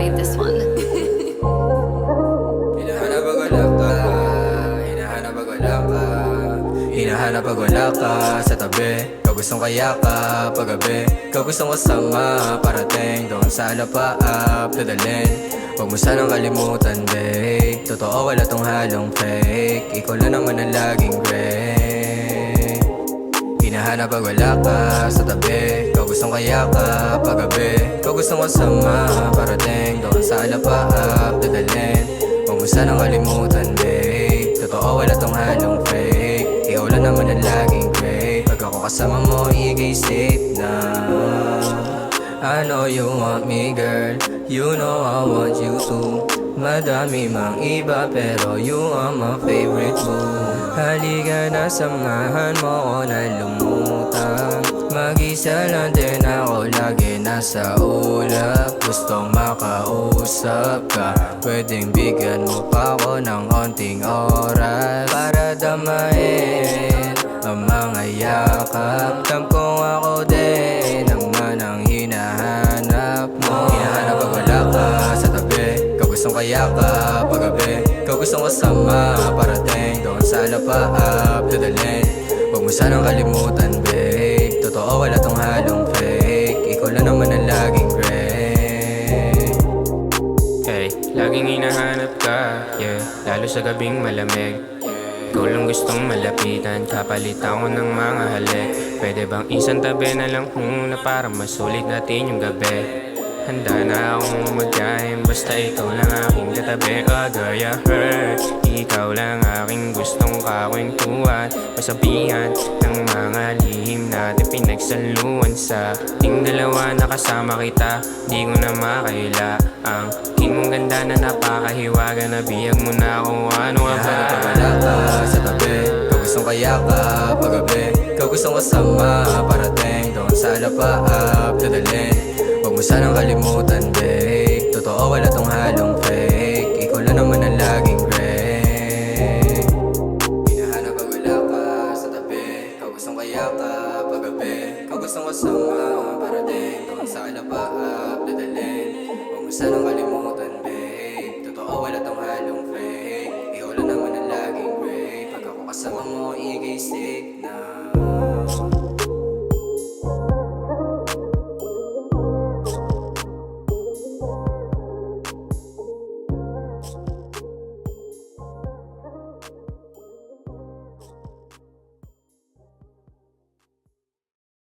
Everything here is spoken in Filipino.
made this one. Hinahanap pag wala ka, hinahanap pag wala ka, hinahanap pag wala ka sa tabi. Ikaw gustong kayakap paggabi, ikaw gustong kasama parating doon sa alapaap dadalhin. Huwag mo sanang kalimutan, babe, totoo wala tong halong fake. Ikaw lang naman ang laging great. Hinahanap pag wala ka sa tabi, ikaw gustong kayakap paggabi, ikaw gustong kasama parating doon sa alapaap dadalhin. Huwag mo sanang kalimutan, babe, totoo wala tong halong fake. Ikaw lang naman ang laging great. Pag ako kasama mo, ikay safe na. I know you want me, girl, you know I want you too. Madami mang iba pero you are my favorite boo. Halika na, samahan mo ko na lumutang. Mag-isa lang din ako, lagi nasa ulap. Gustong makausap ka, pwedeng bigyan mo pa ako ng konting oras para damain ang mga yakap. Tam kong ako din naman ang hinahanap mo. Hinahanap pag wala ka sa tabi, ikaw gustong kayakap paggabi, ikaw gustong kasama parating doon sa alapaap dadalhin. Huwag mo sanang kalimutan, babe, totoo wala tong halong fake. Ikaw lang naman ang laging great. Hey, laging hinahanap ka, yeah, lalo sa gabing malamig. Ikaw lang gustong malapitan, kapalit ako ng mga halik. Pwede bang isang tabi na lang muna para masulit natin yung gabi? Handa na akong magkain, basta ikaw lang aking katabi. Agaya hurt, ikaw lang aking gustong kakwentuhan, masabihan ng mga lihim natin pinagsaluan. Sa ating dalawa nakasama kita, di ko na makaila. Ang king mong ganda na napakahiwaga, nabiyag mo na kung ano ka ba. Hinahanap pag wala ka sa tabi, ikaw gustong kayakap paggabi, ikaw gustong kasama parating doon sa alapaap dadalhin. Huwag mo sanang kalimutan, babe, totoo wala tong halong fake. Ikaw lang naman ang laging great. Hinahanap pag wala ka sa tabi, ikaw gustong kayakap paggabi, ikaw gustong kasama parating doon sa alapaap dadalhin. Huwag mo sanang kalimutan, babe, totoo wala tong halong fake. Ikaw lang naman ang laging great. Pag ako kasama mo, ikay safe na.